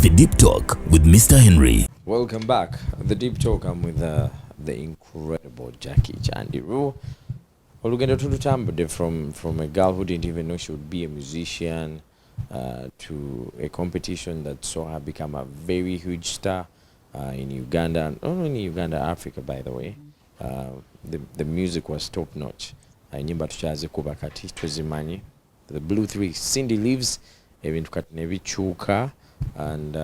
The Deep Talk with Mr. Henry. Welcome back. The Deep Talk. I'm with the incredible Jackie Chandiru. Olugendo tutambudde from a girl who didn't even know she would be a musician to a competition that saw her become a very huge star in Uganda, not only Uganda, Africa, by the way. The music was top notch. Nyimba tukyazikuba kati tuzimanyi. The Blue Three, Cindy Leaves, ebintu kati nebikyuka, and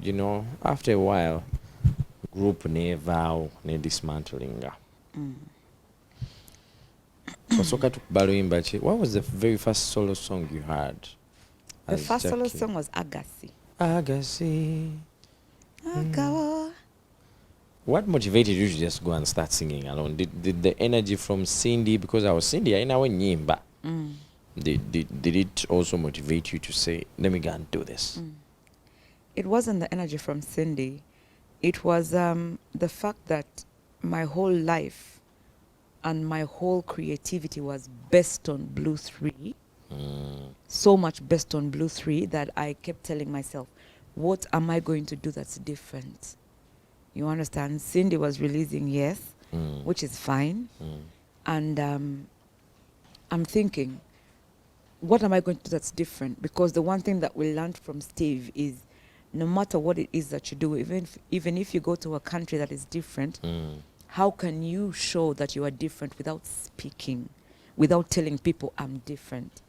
you know, after a while, group nevawo ne dismantling. What was the very first solo song you heard? The first solo song was Agassi. Agassi. What motivated you to just go and start singing alone? Did the energy from Cindy, because I was Cindy, I know nyimba. Did it also motivate you to say, let me go and do this? It wasn't the energy from Cindy. It was the fact that my whole life and my whole creativity was based on Blue 3. So much based on Blue 3 that I kept telling myself, what am I going to do that's different? You understand? Cindy was releasing Yes, which is fine. And I'm thinking, what am I going to do that's different? Because the one thing that we learned from Steve is no matter what it is that you do, even if you go to a country that is different, how can you show that you are different without speaking, without telling people I'm different?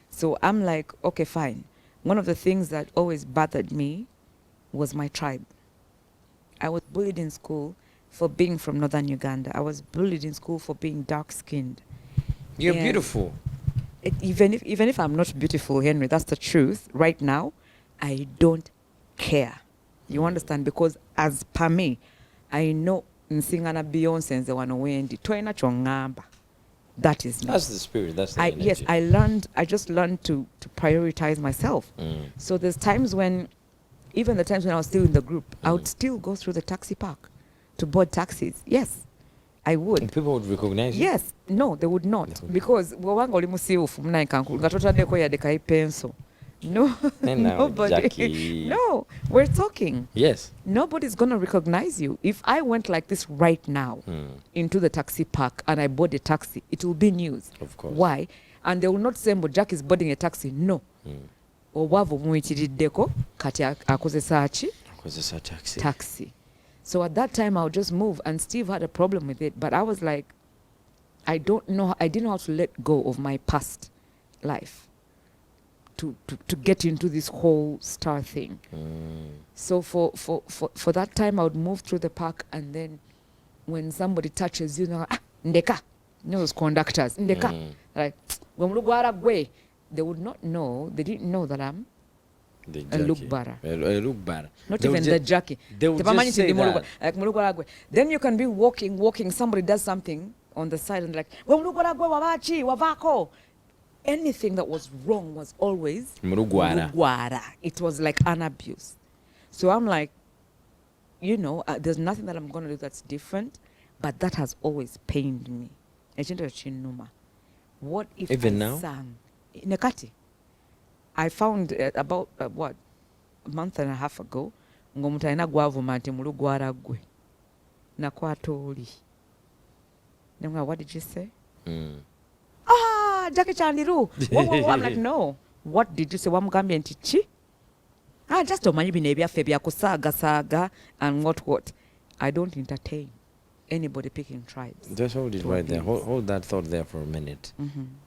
So I'm like, okay, fine. One of the things that always bothered me was my tribe. I was bullied in school for being from northern Uganda. I was bullied in school for being dark-skinned. You're beautiful. Even if I'm not beautiful, Henry, that's the truth. Right now, I don't care. You understand? Because as per me, I know Nsingana Beyonce and the one Wendy. Toina chongamba. That is me. That's the spirit. That's the energy. Yes, I just learned to prioritize myself. So there's times when, even the times when I was still in the group, I would still go through the taxi park to board taxis. Yes, I would. And people would recognize you? Yes. No, they would not. Because wawanga oli musiufu mnaikankulu ngatotadeko yadeka pencil. No, nobody. Jackie. No, we're talking. Yes. Nobody's going to recognize you. If I went like this right now into the taxi park and I board a taxi, it will be news. Of course. Why? And they will not say, but Jack is boarding a taxi. No. Owavu muitiriddeko kati akozesa ki? Akozesa taxi. Taxi. So at that time I would just move, and Steve had a problem with it, but I was like, I didn't know how to let go of my past life to get into this whole star thing. So for that time I would move through the park, and then when somebody touches you, ndeka, you know those conductors, ndeka, like they would not know, they didn't know that I'm a Lukbara. Not even the Jackie. They would just say that. Like, then you can be walking, somebody does something on the side and like, anything that was wrong was always Murugwara. It was like an abuse. So I'm like, you know, there's nothing that I'm going to do that's different, but that has always pained me. What if even I now? sang? Nekati. I found about, a month and a half ago, ngomutaina gwavuma nti mulugwara gwe. Nakwatoli. What did you say? Jackie Chandiru. I'm like, no. What did you say? Wamugambye nti chi? Just omanyi bino ebyaffe saga and what. I don't entertain anybody picking tribes. Just hold it right there. Hold that thought there for a minute.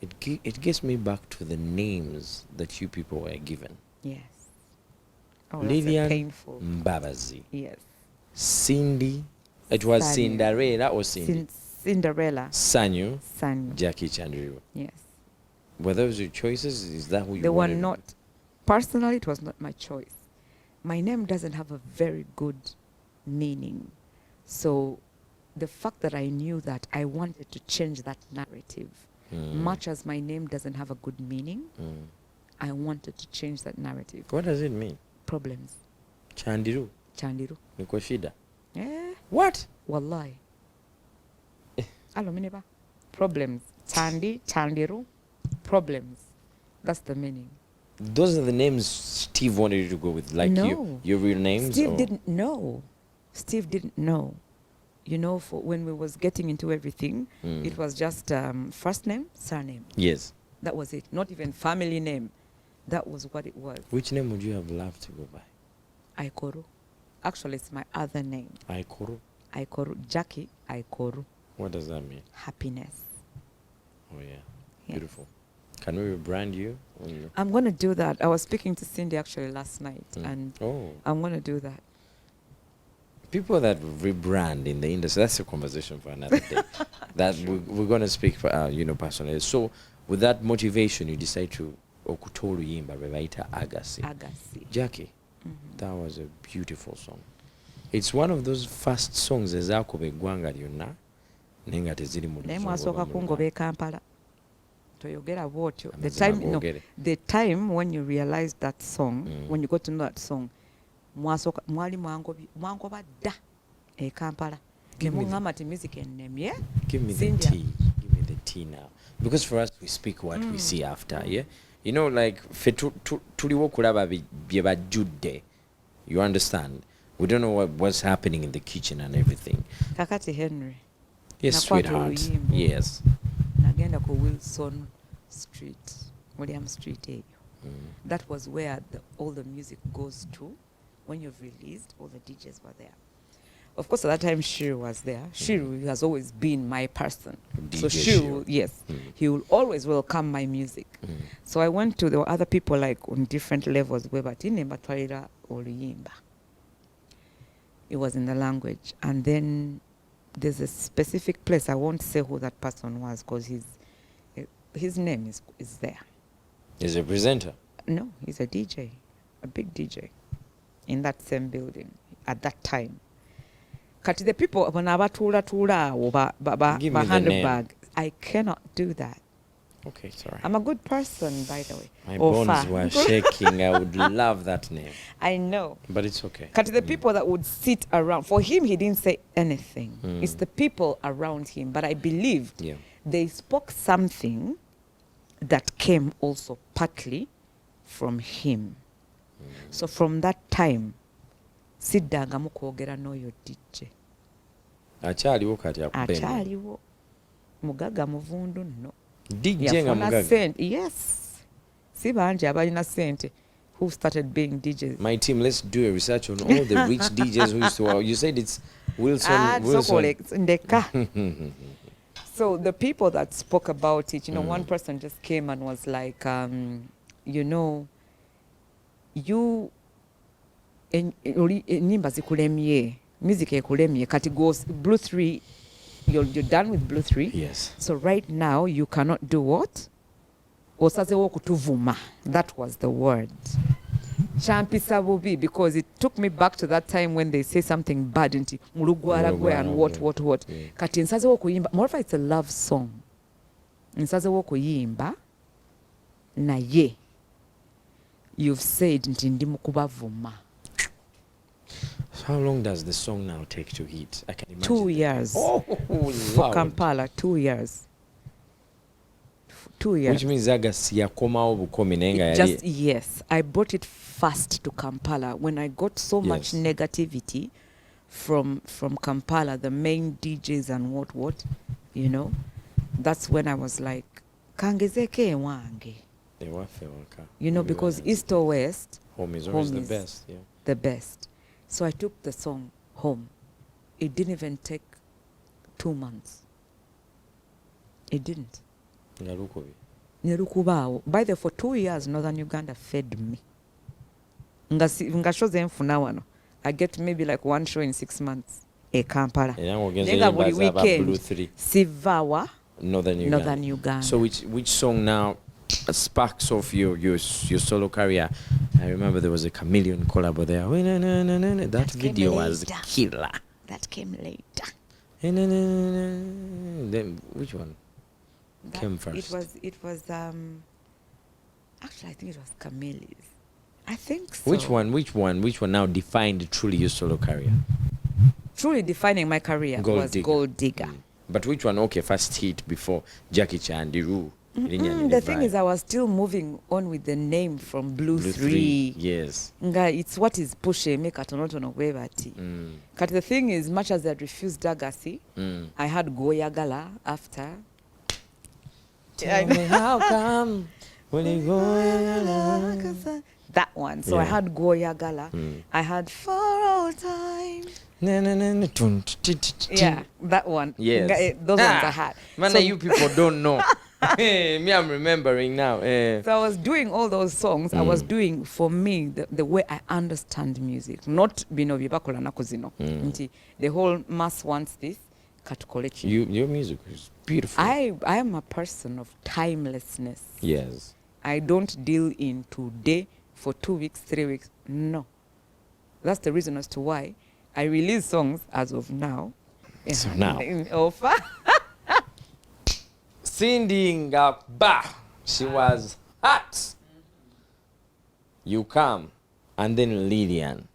It gets me back to the names that you people were given. Yes. Oh, Lillian painful. Mbabazi. Yes. Cindy. It was Sanyu. Cinderella or Cindy? Cinderella. Sanyu. Jackie Chandiru. Yes. Were those your choices? Is that who you They were wanted? not. Personally, it was not my choice. My name doesn't have a very good meaning. So the fact that I knew that, I wanted to change that narrative. Much as my name doesn't have a good meaning, I wanted to change that narrative. What does it mean? Problems. Chandiru. Niko shida. What? Wallahi. Alo mineba. Problems. Chandiru. Problems. That's the meaning. those are the names Steve wanted you to go with, like No. your real names? Steve or? didn't know. Steve didn't know. You know, for when we was getting into everything, it was just first name, surname. Yes. That was it. Not even family name. That was what it was. Which name would you have loved to go by? Aikoru. Actually, it's my other name. Aikoro? Aikoru. Jackie Aikoru. What does that mean? Happiness. Oh, yeah. Yes. Beautiful. Can we rebrand you? I'm going to do that. I was speaking to Cindy actually last night, and Oh. I'm going to do that. People that rebrand in the industry, that's a conversation for another day. That we're going to speak for, personally. So, with that motivation, you decide to okutolu yimba bebaita Agassi. Agassi. Jackie, that was a beautiful song. It's one of those first songs ezakoba eggwanga lyonna naye nga teziri mu naye Luzungu mwasooka oba mu kungoba Luganda. Kampala toyogera bwotyo. Amazima The time when you realize that song, when you got to know that song, mwali mwangoba dda Kampala. Nemuŋŋamba ti music ennemye. Give me the tea. Give me the tea now. Because for us, we speak what we see after, yeah? You know, like, tuliwo kulaba bye bajjudde. You understand? We don't know what's happening in the kitchen and everything. Kakati Henry. Yes, Nakwata sweetheart. oluyimba. Yes. Nagenda ku Wilson Street, William Street eyo. That was where all the music goes to. When you've released, all the DJs were there. Of course, at that time, Shiru was there. Shiru has always been my person. DJ So Shiru, Shiru. yes, he will always welcome my music. So I went to, there were other people like on different levels. But it was in the language. And then there's a specific place, I won't say who that person was because his name is there. He's a presenter. No, he's a DJ, a big DJ in that same building at that time. Kati the people when abatuula awo Give me the handbag, I cannot do that. Okay, it's all right. I'm a good person, by the way. My bones were shaking. I would love that name. I know. But it's okay. Kati the people that would sit around, for him, he didn't say anything. It's the people around him. But I believed they spoke something that came also partly from him. So from that time, siddangamu kwogera n'oyo DJ. Akyaliwo kati akubembe. Akyaliwo. Mugaga muvundu nno. DJ nga mugaga. Sente. Yes. Si bangi abalina sente who started being DJs. My team, let's do a research on all the rich DJs who used to. You said it's Wilson. So the people that spoke about it, one person just came and was like, you enyimba zikulemye, music ekulemye, kati goes Blue 3, you're done with Blue 3. Yes. So right now you cannot do what? Osazewo kutuvuma. That was the word. Champisa bubi, because it took me back to that time when they say something bad into mulugwara gwe and what. Kati nsazewo kuyimba. Moreover, it's a love song. Nsazewo kuyimba naye. You've said nti ndi mukubavuma. So how long does the song now take to hit? I can imagine. 2 years. Oh, for Lord. Kampala, 2 years. 2 years. Which means Agassi yakomawo bukomi naye nga yali. Yes, I brought it fast to Kampala when I got so much negativity from Kampala, the main DJs and what, That's when I was like, kangezeke wange. Because East or West, home is always the best. Yeah. The best. So I took the song home. It didn't even take 2 months. It didn't. Nyerukubaawo. By the way, for 2 years, Northern Uganda fed me. Nga shows enfuna wano. I get maybe like 1 show in 6 months. Kampala. Nenga buli weekend. Sivawa. Northern Uganda. So which song now sparks off your solo career? I remember there was a Chameleon collab there. That video was killer. That came later. Then which one came first? It was actually I think it was Chameleon. I think so. Which one now defined truly your solo career? Truly defining my career was Gold Digger. But which one, first hit before Jackie Chandiru The thing is, I was still moving on with the name from Blue, Blue 3. Yes. Nga, it's what is pushing me katonotono kwebati. Kati the thing is, much as I refused Dagasi, I had Goyagala after. Tell me how come when you go. That one. So I had Goyagala. I had For All Time. Yeah, that one. Yes. Those ones I had. Man, So- you people don't know. Me, I'm remembering now. So I was doing all those songs. I was doing, for me, the way I understand music. Not bino bibakola nakozino. Nti the whole mass wants this. Katukole kino. Your music is beautiful. I am a person of timelessness. Yes. I don't deal in today for 2 weeks, 3 weeks. No. That's the reason as to why I release songs as of now. So now. In offer. Cindy Ngaba, she was hot. You come, and then Lillian.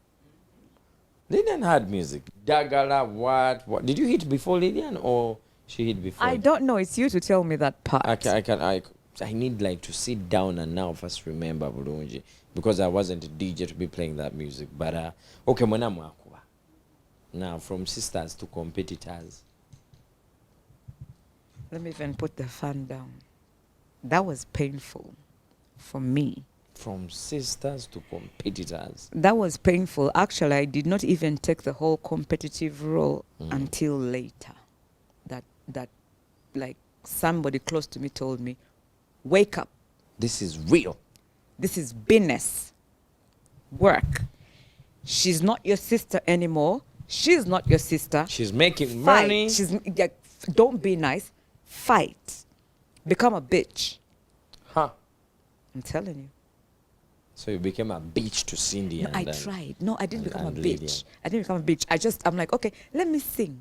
Lillian had music. Dagala, what? Did you hit before Lillian, or she hit before? I don't know. It's you to tell me that part. I need like to sit down and now first remember Bulungi, because I wasn't a DJ to be playing that music. But okay, mwana mwakuba. Now from sisters to competitors. Let me even put the fan down. That was painful for me. From sisters to competitors. That was painful. Actually, I did not even take the whole competitive role until later. That like somebody close to me told me, wake up. This is real. This is business. Work. She's not your sister anymore. She's not your sister. She's making Fight. money. Don't be nice. Fight. Become a bitch. Huh. I'm telling you. So you became a bitch to Cindy. No, and I then- tried. No, I didn't become a and bitch. Lillian. I didn't become a bitch. I'm like, okay, let me sing.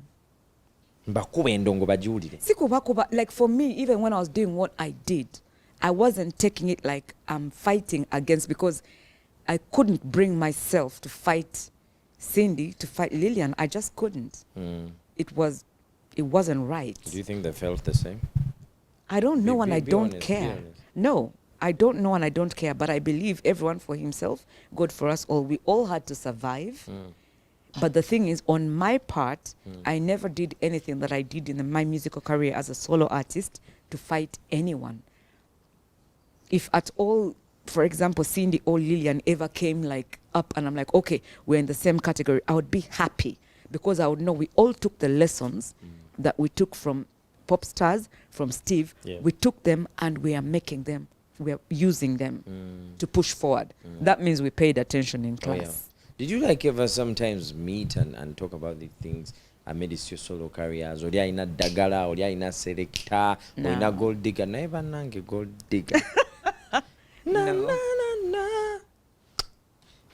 Mbakube endongo bajiwulire. Sikubakuba, like for me, even when I was doing what I did, I wasn't taking it like I'm fighting against, because I couldn't bring myself to fight Cindy, to fight Lillian. I just couldn't. It wasn't right. Do you think they felt the same? I don't know and I Be don't honest, be care. honest. No, I don't know and I don't care, but I believe everyone for himself, God for us all. We all had to survive. But the thing is, on my part, I never did anything that I did in my musical career as a solo artist to fight anyone. If at all, for example, Cindy or Lillian ever came like up and I'm like, okay, we're in the same category, I would be happy, because I would know we all took the lessons that we took from pop stars, from Steve. Yeah. We took them and we are making them, we are using them to push forward. That means we paid attention in Oh, yeah. class. Did you like ever sometimes meet and talk about the things amidst your solo careers? Oli alina Dagala, oli alina Selector, No. olina Gold Digger. Naye bannange Gold Digger. Na, No. na, na, na.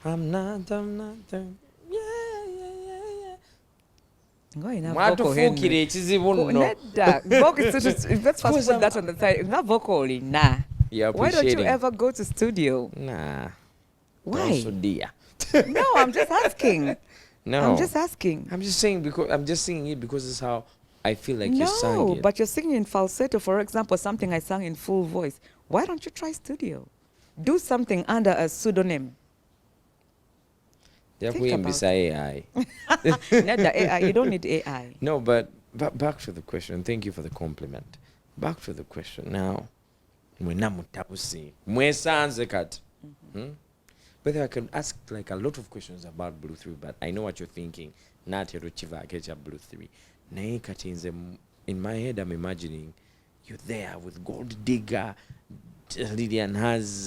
I'm not. Yeah, yeah, yeah. Ngoyina vocal Mwatufuukira Henry. ekizibu nno. Nedda. Vocal, let's Because first put that on the side. Nga vocal nah. You're Why don't you appreciating. ever go to studio? Nah. Why? Also dear. No, I'm just asking. No. I'm just asking. I'm just saying because I'm just singing it because it's how I feel like you sang No, it. but you're singing in falsetto, for example, something I sang in full voice. Why don't you try studio? Do something under a pseudonym. Yeah, think we about mbisa AI. Nedda, AI, you don't need AI. No, but back to the question. Thank you for the compliment. Back to the question. Now, mwena mutabusi. Mwesanze kati. But I can ask like a lot of questions about Blue 3, but I know what you're thinking. Not Hirochiva Akecha Blue 3. Naye kati nze in my head I'm imagining you're there with Gold Digger. Lillian has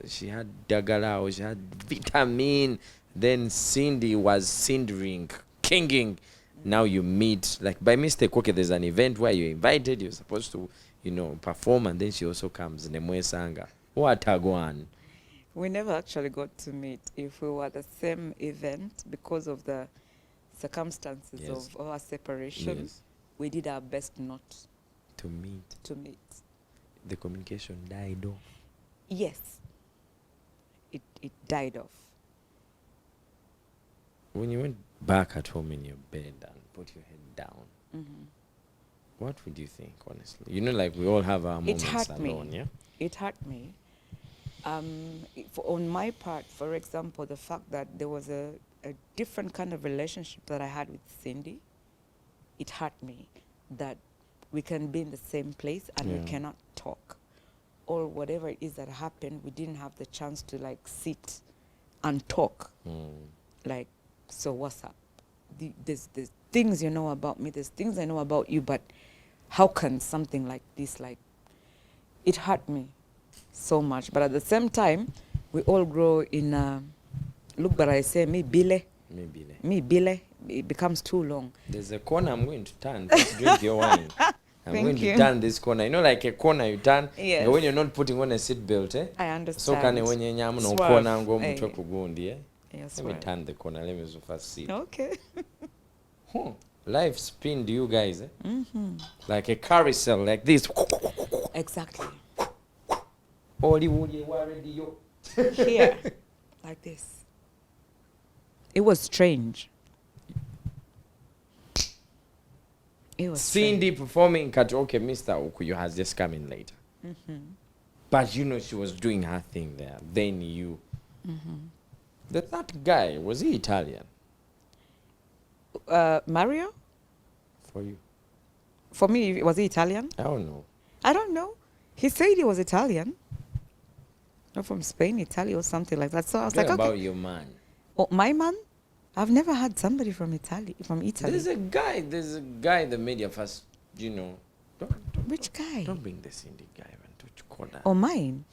she had Dagala, or she had Vitamin. Then Cindy was cindering, kinging. Now you meet, like by mistake, okay, there's an event where you're invited, you're supposed to, perform, and then she also comes. Nemwe Sanga. What a one. We never actually got to meet. If we were at the same event, because of the circumstances Yes. of our separation, Yes. we did our best not To meet. to meet. The communication died off. Yes, it died off. When you went back at home in your bed and put your head down, What would you think, honestly? You know, like we all have our It moments hurt alone, me. yeah? It hurt me. On my part, for example, the fact that there was a different kind of relationship that I had with Cindy, it hurt me that we can be in the same place and we Yeah. cannot talk. Or whatever it is that happened, we didn't have the chance to like sit and talk. Like, so what's up? There's things you know about me, there's things I know about you, but how can something like this, like, it hurt me so much. But at the same time, we all grow in, look, but I say, me bile, Maybe. Like. me bile, it becomes too long. There's a corner I'm going to turn. Just drink your wine. I'm Thank going you. to turn this corner. You know, like a corner you turn. Yes. When you're not putting on a seat belt, eh? I So understand. can when you're no Swerve. corner and go Hey. to kugundi, eh? Yes, Let me right. turn the corner. Let me first see. Okay. Life spin you guys, eh? Mm-hmm. Like a carousel, like this. Exactly. Hollywood, you already yo. Here, like this. It was strange. It was Cindy performing karaoke, Mr. Okuyu has just come in later. But you know she was doing her thing there. Then you. That guy, was he Italian Mario? for you? For me, was he Italian? I don't know. I don't know. He said he was Italian. Not from Spain, Italy, or something like that. So I was Forget like, about okay. your man. Oh, my man? I've never had somebody from Italy. There's a guy that made your first, you know. Which guy? Don't bring the Cindy guy and touch corner. Oh, mine?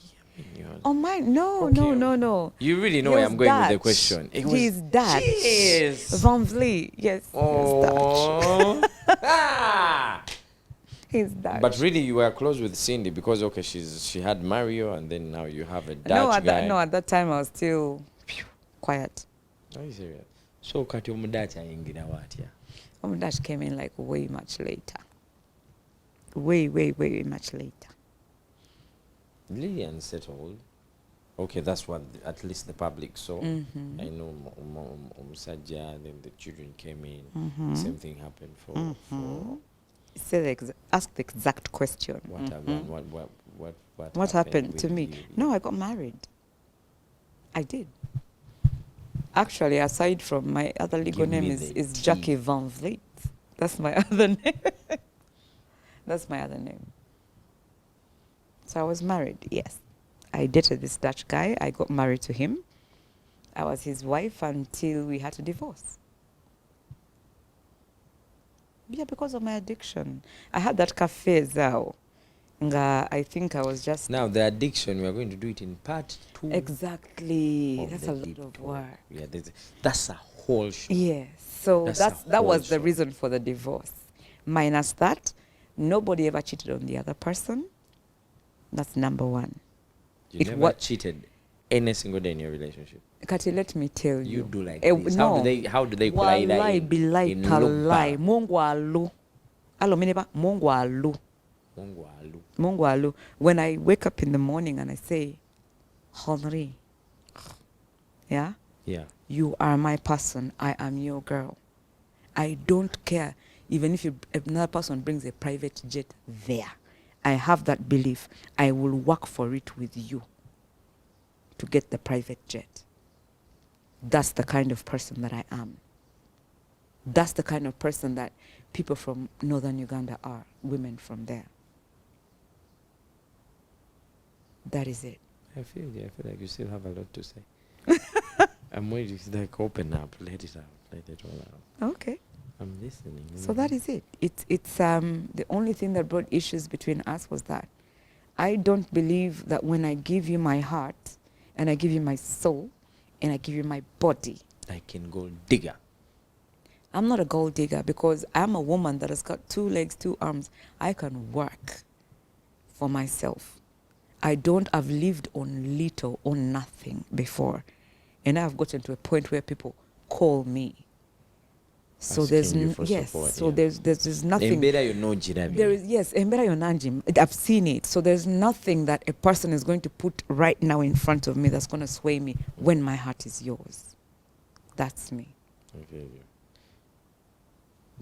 Yeah, Oh, mine? No, Okay. no. You really know He where was I'm going with the Dutch. question. He's Dutch. Jeez. Van Vliet. Yes. Oh. Ah. He's Dutch. But really, you were close with Cindy because okay, she had Mario, and then now you have a Dutch no, at guy. at that time I was still quiet. Are you serious? So kati omudachi ayingira watya? Dutch came in like way much later. Way much later. Lillian settled. Okay, that's what at least the public saw. Mm-hmm. I know Musajja, then the children came in. Same thing happened for Say ask the exact question. what happened. What happened with to me? you? No, I got married. I did. Actually, aside from my other legal Give name me is the Jackie tea. Van Vliet. That's my other name. That's my other name. So I was married, yes. I dated this Dutch guy. I got married to him. I was his wife until we had to divorce. Yeah, because of my addiction. I had that cafe zao. I think I was just... Now the addiction, we are going to do it in part 2. Exactly. of That's the a lot deep of talk. work. Yeah, that's a whole show. Yes. So That's a that was whole the show. reason for the divorce. Minus that, nobody ever cheated on the other person. That's number one. You It never what- cheated any single day in your relationship. Kati, let me tell you. You do like Eh, this. no. How do they cry that Wallahi in billahi in tallahi. Lugba? Mungu alu. Alo mineba. Mungu alu. Mungu alu. Mungu alu. When I wake up in the morning and I say, Henri, yeah, Yeah. you are my person. I am your girl. I don't care. Even if another person brings a private jet there, I have that belief. I will work for it with you to get the private jet. That's the kind of person that I am. That's the kind of person that people from northern Uganda are, women from there. That is it. I feel like you still have a lot to say. I'm waiting to like open up, let it out, let it all out. Okay. I'm listening. So that is it. It's the only thing that brought issues between us was that I don't believe that when I give you my heart and I give you my soul and I give you my body, I can go digger. I'm not a gold digger because I'm a woman that has got 2 legs, 2 arms. I can work for myself. I've lived on little or nothing before. And I've gotten to a point where people call me. So Asking there's you for yes. support, So yeah. there's nothing. Better you know Jirabi. There is yes, Embera Yonanjim. I've seen it. So there's nothing that a person is going to put right now in front of me that's going to sway me when my heart is yours. That's me. Okay.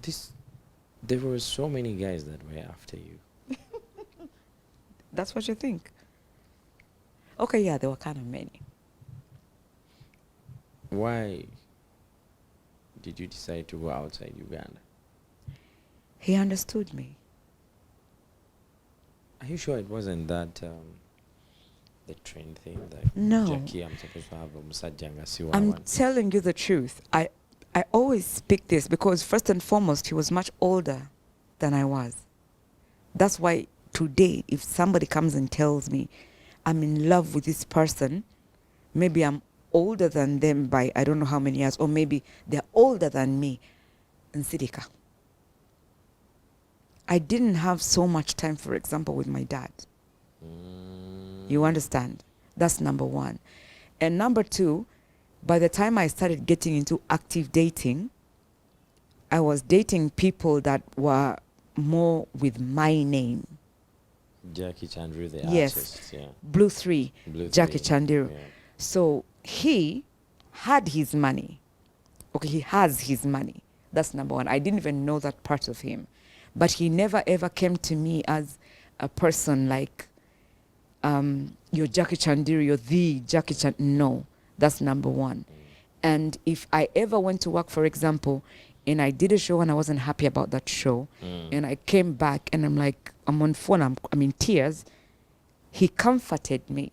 This There were so many guys that were after you. That's what you think. Okay, yeah, there were kind of many. Why did you decide to go outside Uganda? He understood me. Are you sure it wasn't that the trend thing that No. Jackie, I'm supposed to have a musajanga siwa I'm one? telling you the truth. I always speak this because first and foremost, he was much older than I was. That's why today, if somebody comes and tells me I'm in love with this person, maybe I'm older than them by I don't know how many years, or maybe they're older than me, Nsidika. I didn't have so much time, for example, with my dad. You understand? That's number one. And number two, by the time I started getting into active dating, I was dating people that were more with my name. Jackie Chandiru, the Yes. artist, yeah. Blue 3, Blue Jackie 3, Chandiru. yeah. So he had his money. Okay, he has his money. That's number one. I didn't even know that part of him. But he never ever came to me as a person like, you're Jackie Chandiru, you're the Jackie Chandiru. No, that's number one. And if I ever went to work, for example, and I did a show and I wasn't happy about that show, and I came back and I'm like, I'm on phone, I'm in tears, he comforted me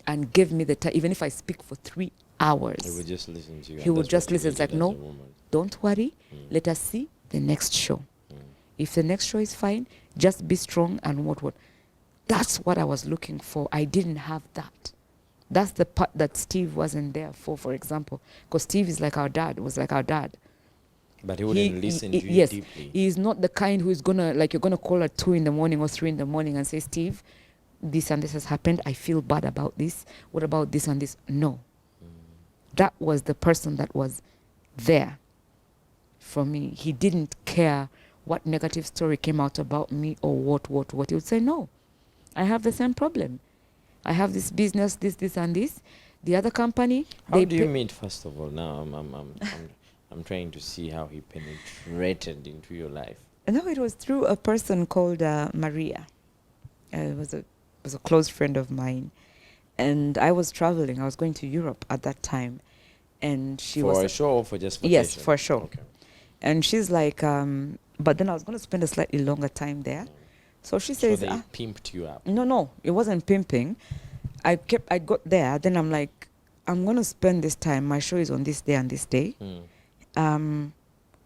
and gave me the time, even if I speak for 3 hours. He would just listen to you. He and would that's just what you listen. It's like, needed as no, a woman. don't worry. Let us see the next show. If the next show is fine, just be strong and what. That's what I was looking for. I didn't have that. That's the part that Steve wasn't there for example. Because Steve is like our dad, was like our dad. But he wouldn't listen to you yes, deeply. he is not the kind who is gonna, like, you're gonna call at 2 in the morning or 3 in the morning and say, Steve, this and this has happened. I feel bad about this. What about this and this? No. That was the person that was there for me. He didn't care what negative story came out about me or what. He would say, no, I have the same problem. I have this business, this and this. The other company. How do you meet, first of all? Now I'm trying to see how he penetrated into your life. No, it was through a person called Maria. It was a close friend of mine. And I was traveling. I was going to Europe at that time. And she was... For a show or for just vacation? Yes, for a show. Okay. And she's like, but then I was going to spend a slightly longer time there. So she says... So they pimped you up? No, it wasn't pimping. I got there. Then I'm like, I'm going to spend this time. My show is on this day and this day.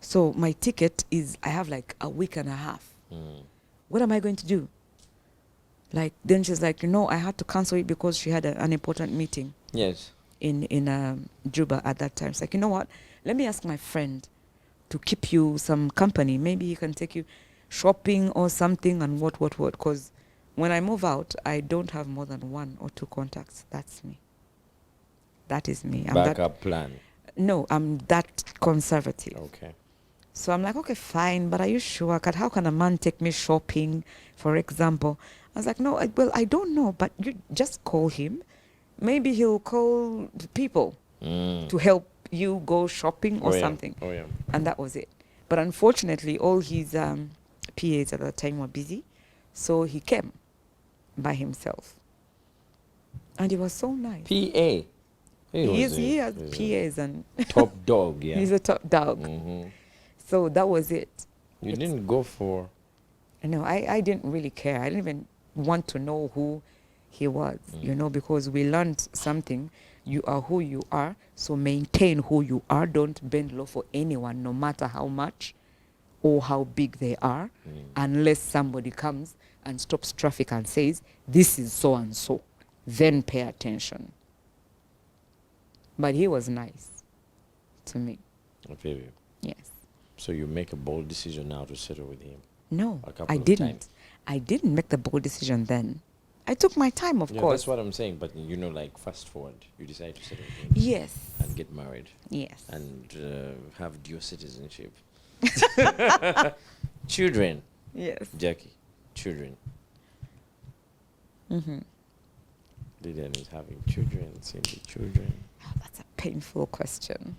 So my ticket is, I have like a week and a half. What am I going to do? Like, then she's like, I had to cancel it because she had an important meeting. Yes. In Juba at that time. It's like, you know what? Let me ask my friend to keep you some company. Maybe he can take you shopping or something and what. Because when I move out, I don't have more than 1 or 2 contacts. That's me. That is me. Backup plan. No, I'm that conservative. Okay. So I'm like, okay, fine, but are you sure? How can a man take me shopping, for example? I was like, no, I don't know, but you just call him. Maybe he'll call the people to help you go shopping or something. Oh, yeah. And that was it. But unfortunately, all his PAs at that time were busy. So he came by himself. And he was so nice. PA? He has PAs and... Top dog, yeah. He's a top dog. So that was it. You didn't go for... No, I didn't really care. I didn't even want to know who he was, because we learned something. You are who you are, so maintain who you are. Don't bend low for anyone, no matter how much or how big they are, unless somebody comes and stops traffic and says, this is so and so. Then pay attention. But he was nice to me. I feel you. Yes. So you make a bold decision now to settle with him? No, A couple I of didn't. times. I didn't make the bold decision then. I took my time, of course. That's what I'm saying. But like fast forward, you decide to settle with him. Yes. And get married. Yes. And have dual citizenship. Children. Yes. Jackie, children. Mm-hmm. Lydian is having children, Cindy, children. Oh, that's a painful question.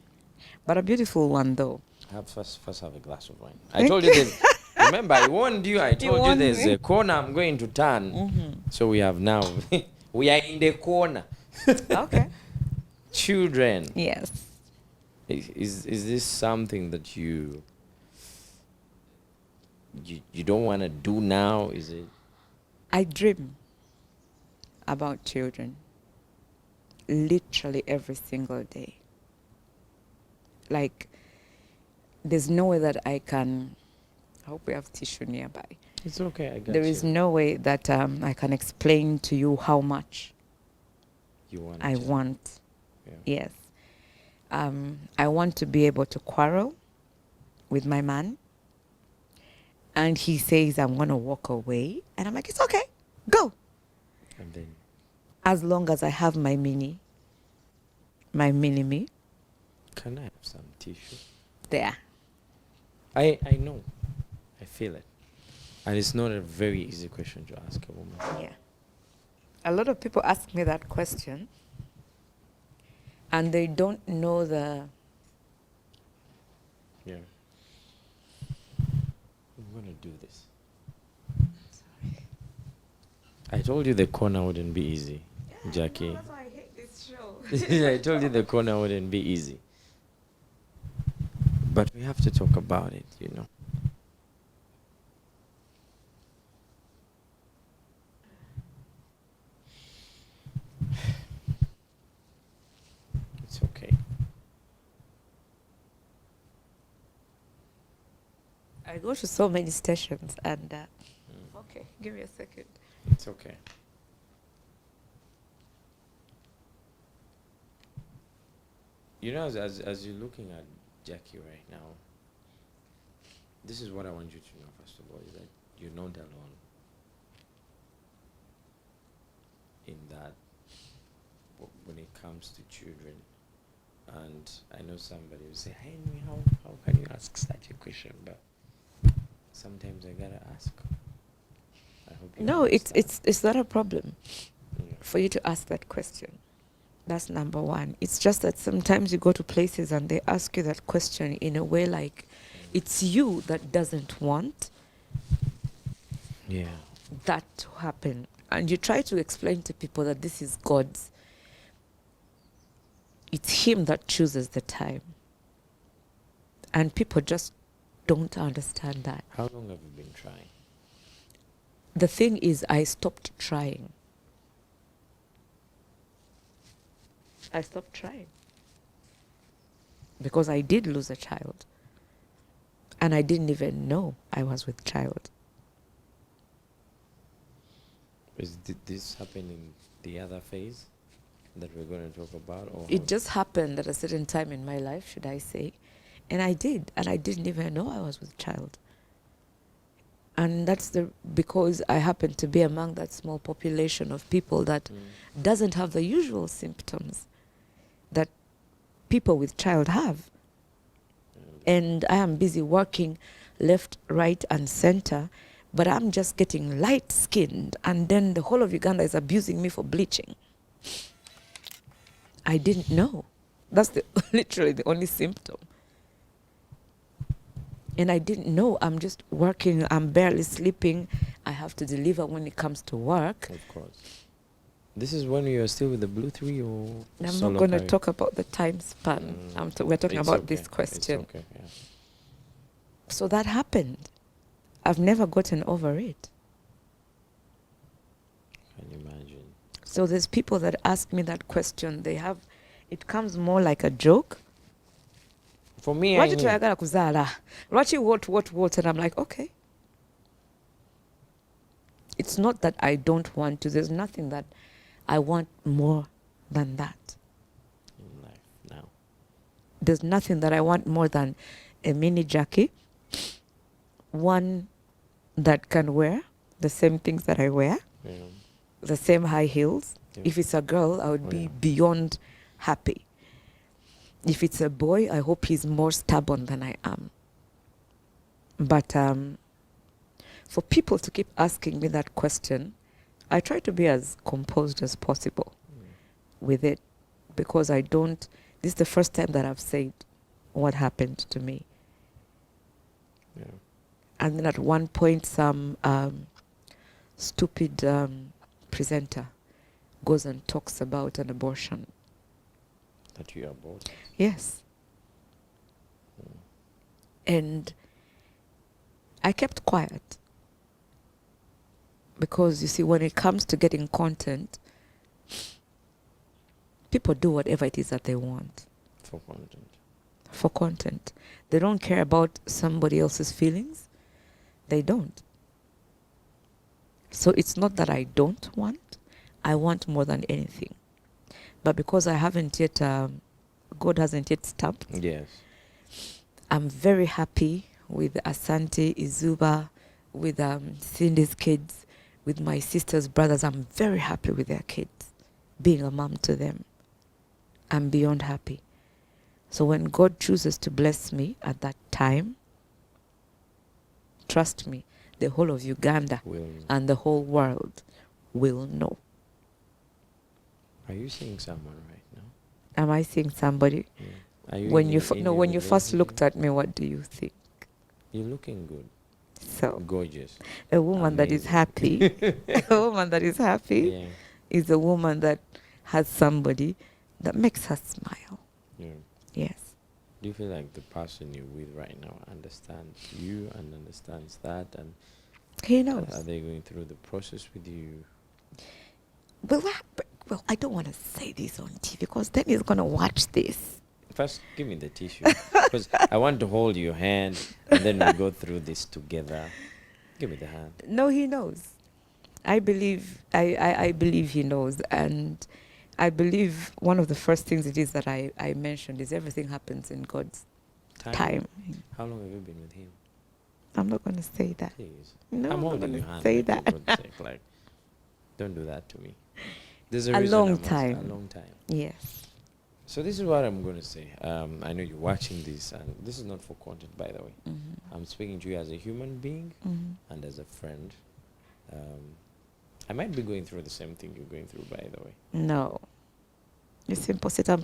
But a beautiful one, though. First have a glass of wine. I told you that Remember, I warned you. I told you warned there's me. a corner I'm going to turn. So we have now, we are in the corner. Okay. Children. Yes. Is this something that you don't want to do now? Is it? I dream about children literally every single day. Like, there's no way that I can. I hope we have tissue nearby. It's okay. I got There you. is no way that I can explain to you how much You want? I want. Yeah. Yes. I want to be able to quarrel with my man. And he says, I'm going to walk away. And I'm like, it's okay. Go. And then. As long as I have my mini-me Can I have some tissue? there. I know. I feel it. And it's not a very easy question to ask a woman. Yeah. A lot of people ask me that question. And they don't know the... Yeah. I'm going to do this. Sorry. I told you the corner wouldn't be easy, Jackie. No, that's why I hate this show. I told you the corner wouldn't be easy. But we have to talk about it, you know. It's okay. I go to so many stations and... Okay, give me a second. It's okay. You know, as you're looking at Jackie right now, this is what I want you to know, first of all, is that you're not alone in that when it comes to children. And I know somebody will say, Henry, how can you ask such a question? But sometimes I gotta ask. I hope you No, understand. it's not a problem Yeah. for you to ask that question. That's number one. It's just that sometimes you go to places and they ask you that question in a way like it's you that doesn't want Yeah. that to happen. And you try to explain to people that this is God's. It's Him that chooses the time. And people just don't understand that. How long have you been trying? The thing is, I stopped trying. I stopped trying. Because I did lose a child. And I didn't even know I was with child. Did this happen in the other phase that we're going to talk about? Or It just happened at a certain time in my life, should I say. And I did. And I didn't even know I was with child. And that's because I happen to be among that small population of people that doesn't have the usual symptoms that people with child have. And I am busy working left, right, and center, but I'm just getting light-skinned, and then the whole of Uganda is abusing me for bleaching. I didn't know. That's literally the only symptom. And I didn't know. I'm just working. I'm barely sleeping. I have to deliver when it comes to work. Of course. This is when you are still with the Blue 3 or And I'm solo not going to carry? talk about the time span. We're talking It's about okay. this question. It's okay, yeah. So that happened. I've never gotten over it. Can you imagine? So there's people that ask me that question. It comes more like a joke. For me, Lwaki toyagala kuzaala? Lwaki what? And I'm like, okay. It's not that I don't want to. There's nothing that I want more than that. in life now. There's nothing that I want more than a mini jacket. One that can wear the same things that I wear. Yeah. The same high heels. Yeah. If it's a girl, I would be Yeah. beyond happy. If it's a boy, I hope he's more stubborn than I am. But for people to keep asking me that question, I try to be as composed as possible with it, because this is the first time that I've said what happened to me. Yeah. And then at one point, some stupid presenter goes and talks about an abortion. That you aborted. Yes. And I kept quiet. Because you see, when it comes to getting content, people do whatever it is that they want. For content. For content. They don't care about somebody else's feelings. They don't. So it's not that I don't want. I want more than anything. But because I haven't yet, God hasn't yet stamped. Yes. I'm very happy with Asante, Izuba, with Cindy's kids, with my sister's brothers. I'm very happy with their kids, being a mom to them. I'm beyond happy. So when God chooses to bless me at that time, trust me, the whole of Uganda and the whole world will know. Are you seeing someone right now? Am I seeing somebody? Yeah. Are you When in you a- in a when you first relationship? looked at me, what do you think? You're looking good. So Gorgeous. a woman that is Amazing. happy, a woman that is happy Yeah. is a woman that has somebody that makes her smile. Yeah. Yes. Do you feel like the person you're with right now understands you and understands that, and He are knows. they going through the process with you? Well, I don't want to say this on TV because then he's going to watch this. First, give me the tissue, because I want to hold your hand, and then we go through this together. Give me the hand. No, he knows. I believe he knows. And I believe one of the first things it is that I mentioned is everything happens in God's time. How long have you been with him? I'm not going to say that. Please. No, I'm I'm not holding going your to hand. say like, that. for God's sake, like, don't do that to me. There's a A reason long I'm asking. time. A long time. Yes. So this is what I'm going to say. I know you're watching this, and this is not for content, by the way. Mm-hmm. I'm speaking to you as a human being Mm-hmm. and as a friend. I might be going through the same thing you're going through, by the way. No. C'est impossible.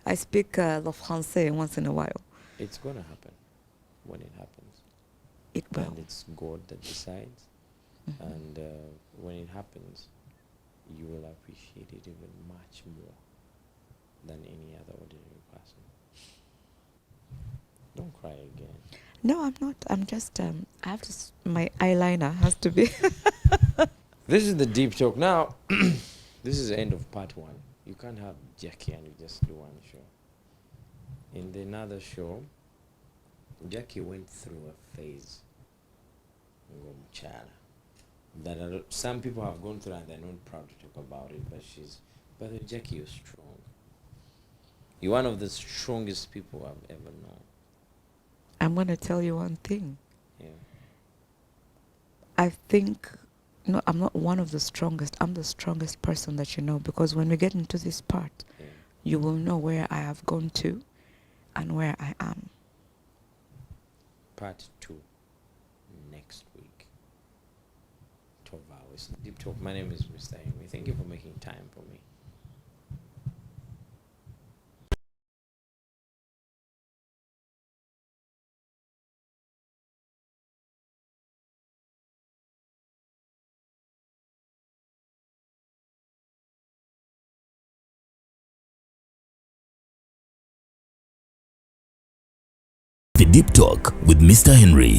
I speak le français once in a while. It's going to happen when it happens. It will. And it's God that decides. Mhm. And when it happens, you will appreciate it even much more than any other ordinary person. Don't cry again. No, I'm not. I'm just, I have to, my eyeliner has to be. This is the deep talk. Now, this is the end of part one. You can't have Jackie and you just do one show. In the another show, Jackie went through a phase that some people have gone through and they're not proud to talk about it, but Jackie, you're strong. You're one of the strongest people I've ever known. I'm going to tell you one thing. Yeah. I think, no, I'm not one of the strongest. I'm the strongest person that you know, because when we get into this part, Yeah. you will know where I have gone to and where I am. Part 2 next week. 12 hours. Deep Talk. My name is Mr. Henry. Thank you for making time for me. The Deep Talk with Mr. Henry.